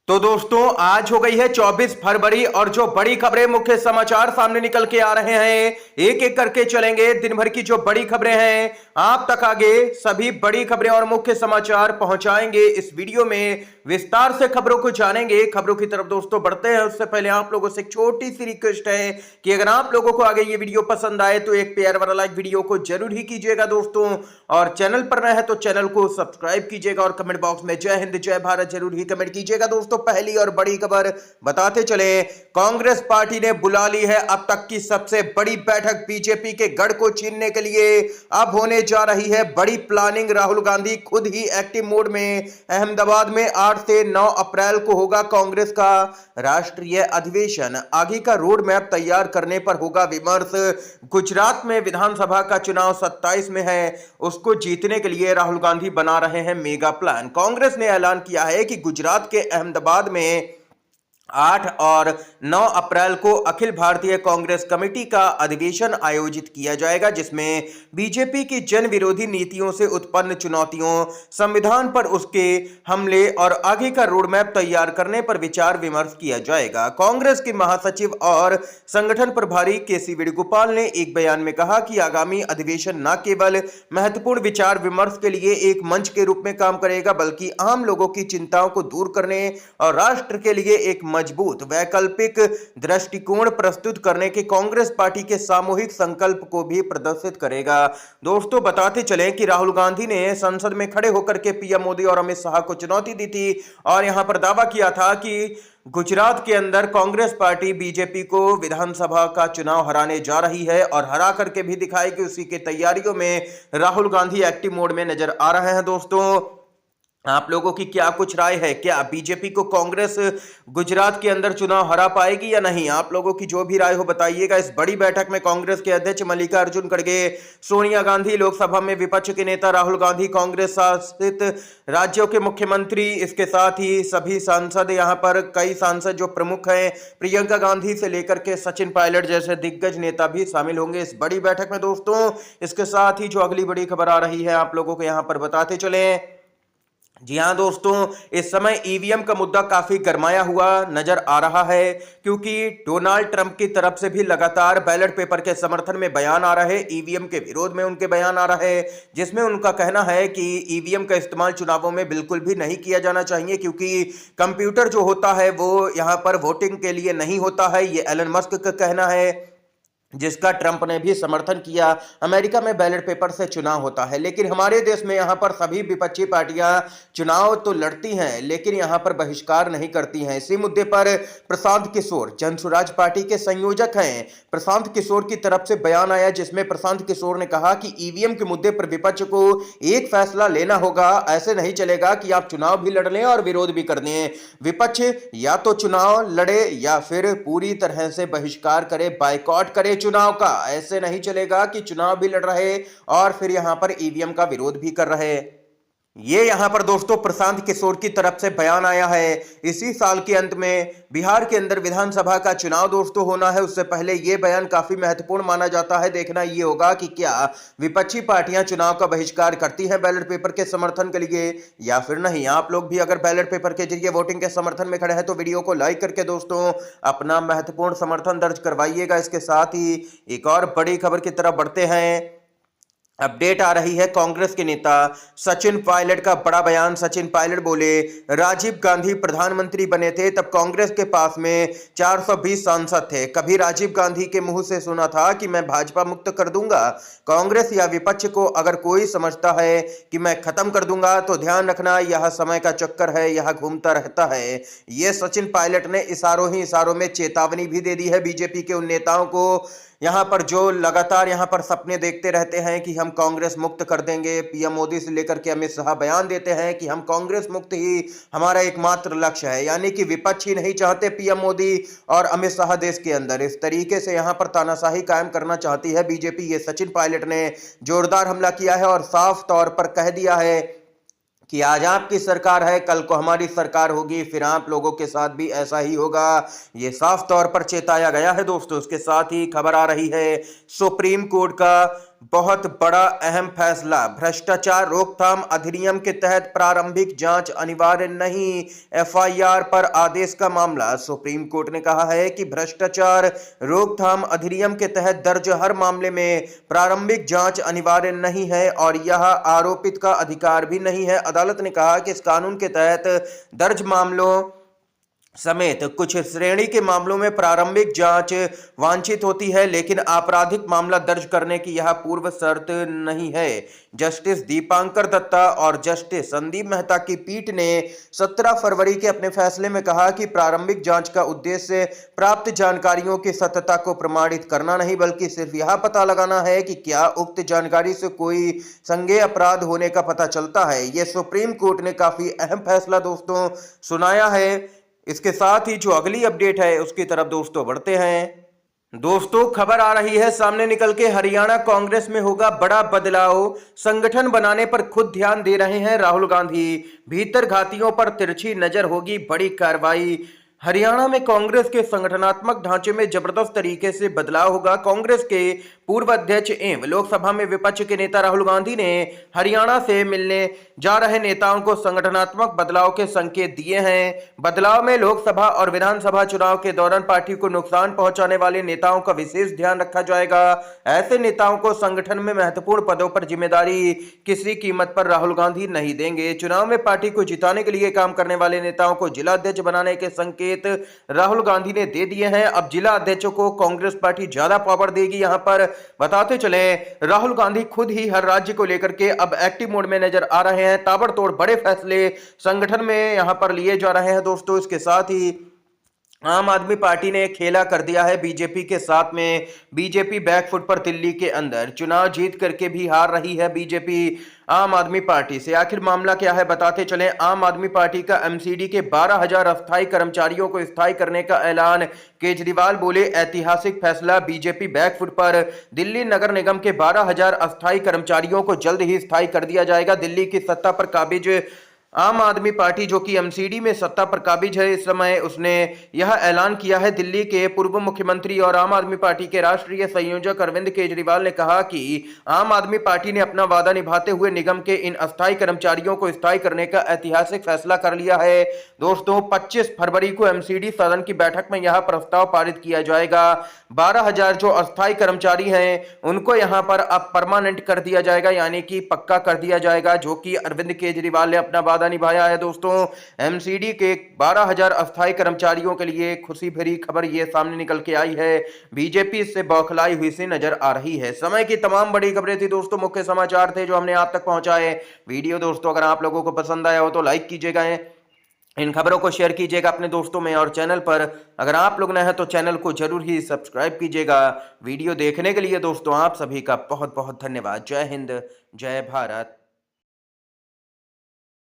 तो दोस्तों आज हो गई है 24 फरवरी और जो बड़ी खबरें मुख्य समाचार सामने निकल के आ रहे हैं एक एक करके चलेंगे। दिन भर की जो बड़ी खबरें हैं आप तक आगे सभी बड़ी खबरें और मुख्य समाचार पहुंचाएंगे। इस वीडियो में विस्तार से खबरों को जानेंगे। खबरों की तरफ दोस्तों बढ़ते हैं उससे पहले आप लोगों से एक छोटी सी रिक्वेस्ट है कि अगर आप लोगों को आगे ये वीडियो पसंद आए तो एक प्यार वाला लाइक वीडियो को जरूर ही कीजिएगा दोस्तों, और चैनल पर नए हैं तो चैनल को सब्सक्राइब कीजिएगा और कमेंट बॉक्स में जय हिंद जय भारत जरूर ही कमेंट कीजिएगा दोस्तों। पहली और बड़ी खबर बताते चले, कांग्रेस पार्टी ने बुला ली है अब तक की सबसे बड़ी बैठक। बीजेपी के गढ़ को छीनने के लिए अब होने जा रही है बड़ी प्लानिंग। राहुल गांधी खुद ही एक्टिव मोड में। अहमदाबाद में 8 से 9 अप्रैल को होगा कांग्रेस का राष्ट्रीय अधिवेशन। आगे का रोड मैप तैयार करने पर होगा विमर्श। गुजरात में विधानसभा का चुनाव 27 में है, उसको जीतने के लिए राहुल गांधी बना रहे हैं मेगा प्लान। कांग्रेस ने ऐलान किया है कि गुजरात के अहमदाबाद में 8 और 9 अप्रैल को अखिल भारतीय कांग्रेस कमेटी का अधिवेशन आयोजित किया जाएगा, जिसमें बीजेपी की जन विरोधी नीतियों से उत्पन्न चुनौतियों, संविधान पर उसके हमले और आगे का रोडमैप तैयार करने पर विचार विमर्श किया जाएगा। कांग्रेस के महासचिव और संगठन प्रभारी केसी वेणुगोपाल ने एक बयान में कहा कि आगामी अधिवेशन न केवल महत्वपूर्ण विचार विमर्श के लिए एक मंच के रूप में काम करेगा, बल्कि आम लोगों की चिंताओं को दूर करने और राष्ट्र के लिए एक मजबूत वैकल्पिक दृष्टिकोण प्रस्तुत करने के कांग्रेस पार्टी के सामूहिक संकल्प को भी प्रदर्शित करेगा। दोस्तों बताते चलें कि राहुल गांधी ने संसद में खड़े होकर के पीएम मोदी और अमित शाह को चुनौती दी थी और यहां पर दावा किया था कि गुजरात के अंदर कांग्रेस पार्टी बीजेपी को विधानसभा का चुनाव हराने जा रही है और हरा करके भी दिखाएगी। उसी की तैयारियों में राहुल गांधी एक्टिव मोड में नजर आ रहे हैं। दोस्तों आप लोगों की क्या कुछ राय है? क्या बीजेपी को कांग्रेस गुजरात के अंदर चुनाव हरा पाएगी या नहीं? आप लोगों की जो भी राय हो बताइएगा। इस बड़ी बैठक में कांग्रेस के अध्यक्ष मल्लिकार्जुन खड़गे, सोनिया गांधी, लोकसभा में विपक्ष के नेता राहुल गांधी, कांग्रेस शासित राज्यों के मुख्यमंत्री, इसके साथ ही सभी सांसद, यहाँ पर कई सांसद जो प्रमुख हैं, प्रियंका गांधी से लेकर के सचिन पायलट जैसे दिग्गज नेता भी शामिल होंगे इस बड़ी बैठक में दोस्तों। इसके साथ ही जो अगली बड़ी खबर आ रही है आप लोगों को यहाँ पर बताते चले। जी हां दोस्तों, इस समय ईवीएम का मुद्दा काफी गरमाया हुआ नजर आ रहा है, क्योंकि डोनाल्ड ट्रंप की तरफ से भी लगातार बैलेट पेपर के समर्थन में बयान आ रहे हैं, ईवीएम के विरोध में उनके बयान आ रहे हैं, जिसमें उनका कहना है कि ईवीएम का इस्तेमाल चुनावों में बिल्कुल भी नहीं किया जाना चाहिए, क्योंकि कंप्यूटर जो होता है वो यहां पर वोटिंग के लिए नहीं होता है। ये एलन मस्क का कहना है, जिसका ट्रंप ने भी समर्थन किया। अमेरिका में बैलेट पेपर से चुनाव होता है, लेकिन हमारे देश में यहां पर सभी विपक्षी पार्टियां चुनाव तो लड़ती हैं लेकिन यहां पर बहिष्कार नहीं करती हैं। इसी मुद्दे पर प्रशांत किशोर जनसुराज पार्टी के संयोजक हैं, प्रशांत किशोर की तरफ से बयान आया, जिसमें प्रशांत किशोर ने कहा कि ईवीएम के मुद्दे पर विपक्ष को एक फैसला लेना होगा। ऐसे नहीं चलेगा कि आप चुनाव भी लड़ लें और विरोध भी कर दें। विपक्ष या तो चुनाव लड़े या फिर पूरी तरह से बहिष्कार करे, बायकॉट करे चुनाव का। ऐसे नहीं चलेगा कि चुनाव भी लड़ रहे और फिर यहां पर ईवीएम का विरोध भी कर रहे। ये यहां पर दोस्तों प्रशांत किशोर की तरफ से बयान आया है। इसी साल के अंत में बिहार के अंदर विधानसभा का चुनाव दोस्तों होना है, उससे पहले ये बयान काफी महत्वपूर्ण माना जाता है। देखना ये होगा कि क्या विपक्षी पार्टियां चुनाव का बहिष्कार करती हैं बैलेट पेपर के समर्थन के लिए या फिर नहीं। आप लोग भी अगर बैलेट पेपर के जरिए वोटिंग के समर्थन में खड़े हैं तो वीडियो को लाइक करके दोस्तों अपना महत्वपूर्ण समर्थन दर्ज करवाइएगा। इसके साथ ही एक और बड़ी खबर की तरफ बढ़ते हैं। अपडेट आ रही है कांग्रेस के नेता सचिन पायलट का बड़ा बयान। सचिन पायलट बोले, राजीव गांधी प्रधानमंत्री बने थे तब कांग्रेस के पास में 420 सांसद थे। कभी राजीव गांधी के मुंह से सुना था कि मैं भाजपा मुक्त कर दूंगा। कांग्रेस या विपक्ष को अगर कोई समझता है कि मैं खत्म कर दूंगा तो ध्यान रखना, यह समय का चक्कर है, यह घूमता रहता है। ये सचिन पायलट ने इशारों ही इशारों में चेतावनी भी दे दी है बीजेपी के उन नेताओं को यहां पर जो लगातार यहां पर सपने देखते रहते हैं कि हम कांग्रेस मुक्त कर देंगे। पीएम मोदी से लेकर के अमित शाह बयान देते हैं कि हम कांग्रेस मुक्त ही हमारा एकमात्र लक्ष्य है, यानी कि विपक्ष ही नहीं चाहते पीएम मोदी और अमित शाह देश के अंदर इस तरीके से यहां पर तानाशाही कायम करना चाहती है बीजेपी। ये सचिन पायलट ने जोरदार हमला किया है और साफ तौर पर कह दिया है कि आज आपकी सरकार है, कल को हमारी सरकार होगी, फिर आप लोगों के साथ भी ऐसा ही होगा। ये साफ तौर पर चेताया गया है दोस्तों। इसके साथ ही खबर आ रही है सुप्रीम कोर्ट का बहुत बड़ा अहम फैसला, भ्रष्टाचार रोकथाम अधिनियम के तहत प्रारंभिक जांच अनिवार्य नहीं, एफआईआर पर आदेश का मामला। सुप्रीम कोर्ट ने कहा है कि भ्रष्टाचार रोकथाम अधिनियम के तहत दर्ज हर मामले में प्रारंभिक जांच अनिवार्य नहीं है और यह आरोपित का अधिकार भी नहीं है। अदालत ने कहा कि इस कानून के तहत दर्ज मामलों समेत कुछ श्रेणी के मामलों में प्रारंभिक जांच वांछित होती है, लेकिन आपराधिक मामला दर्ज करने की यह पूर्व शर्त नहीं है। जस्टिस दीपांकर दत्ता और जस्टिस संदीप मेहता की पीठ ने 17 फरवरी के अपने फैसले में कहा कि प्रारंभिक जांच का उद्देश्य प्राप्त जानकारियों की सत्यता को प्रमाणित करना नहीं, बल्कि सिर्फ यह पता लगाना है कि क्या उक्त जानकारी से कोई संज्ञेय अपराध होने का पता चलता है। यह सुप्रीम कोर्ट ने काफी अहम फैसला दोस्तों सुनाया है। इसके साथ ही जो अगली अपडेट है उसकी तरफ दोस्तों बढ़ते हैं। दोस्तों खबर आ रही है सामने निकल के, हरियाणा कांग्रेस में होगा बड़ा बदलाव, संगठन बनाने पर खुद ध्यान दे रहे हैं राहुल गांधी, भीतर घातियों पर तिरछी नजर होगी बड़ी कार्रवाई। हरियाणा में कांग्रेस के संगठनात्मक ढांचे में जबरदस्त तरीके से बदलाव होगा। कांग्रेस के पूर्व अध्यक्ष एवं लोकसभा में विपक्ष के नेता राहुल गांधी ने हरियाणा से मिलने जा रहे नेताओं को संगठनात्मक बदलाव के संकेत दिए हैं। बदलाव में लोकसभा और विधानसभा चुनाव के दौरान पार्टी को नुकसान पहुंचाने वाले नेताओं का विशेष ध्यान रखा जाएगा। ऐसे नेताओं को संगठन में महत्वपूर्ण पदों पर जिम्मेदारी किसी कीमत पर राहुल गांधी नहीं देंगे। चुनाव में पार्टी को जिताने के लिए काम करने वाले नेताओं को जिला अध्यक्ष बनाने के संकेत राहुल गांधी ने दे दिए हैं। अब जिला अध्यक्षों को कांग्रेस पार्टी ज्यादा पावर देगी। यहां पर बताते चले राहुल गांधी खुद ही हर राज्य को लेकर के अब एक्टिव मोड में नजर आ रहे हैं। ताबड़तोड़ बड़े फैसले संगठन में यहां पर लिए जा रहे हैं दोस्तों। इसके साथ ही आम आदमी पार्टी ने खेला कर दिया है बीजेपी के साथ में। बीजेपी बैकफुट पर दिल्ली के अंदर, चुनाव जीत करके भी हार रही है बीजेपी आम आदमी पार्टी से। आखिर मामला क्या है बताते चलें। आम आदमी पार्टी का एमसीडी के 12,000 अस्थायी कर्मचारियों को स्थायी करने का ऐलान, केजरीवाल बोले ऐतिहासिक फैसला। बीजेपी बैकफुट पर, दिल्ली नगर निगम के 12,000 अस्थायी कर्मचारियों को जल्द ही स्थायी कर दिया जाएगा। दिल्ली की सत्ता पर काबिज आम आदमी पार्टी जो कि एमसीडी में सत्ता पर काबिज है इस समय, उसने यह ऐलान किया है। दिल्ली के पूर्व मुख्यमंत्री और आम आदमी पार्टी के राष्ट्रीय संयोजक अरविंद केजरीवाल ने कहा कि आम आदमी पार्टी ने अपना वादा निभाते हुए निगम के इन अस्थायी कर्मचारियों को स्थायी करने का ऐतिहासिक फैसला कर लिया है। दोस्तों 25 फरवरी को एमसीडी सदन की बैठक में यह प्रस्ताव पारित किया जाएगा। 12,000 जो अस्थायी कर्मचारी हैं उनको यहां पर अब परमानेंट कर दिया जाएगा, यानी कि पक्का कर दिया जाएगा, जो कि अरविंद केजरीवाल ने अपना वादा निभाया है। दोस्तों एमसीडी के 12,000 अस्थायी कर्मचारियों के लिए खुशी भरी खबर ये सामने निकल के आई है। बीजेपी इससे बौखलाई हुई सी नजर आ रही है। समय की तमाम बड़ी खबरें थी दोस्तों, मुख्य समाचार थे जो हमने आप तक पहुंचाए। वीडियो दोस्तों अगर आप लोगों को पसंद आया हो तो लाइक कीजिएगा, इन खबरों को शेयर कीजिएगा अपने दोस्तों में, और चैनल पर अगर आप लोग नए हैं तो चैनल को जरूर ही सब्सक्राइब कीजिएगा। वीडियो देखने के लिए दोस्तों आप सभी का बहुत बहुत धन्यवाद। जय हिंद, जय भारत।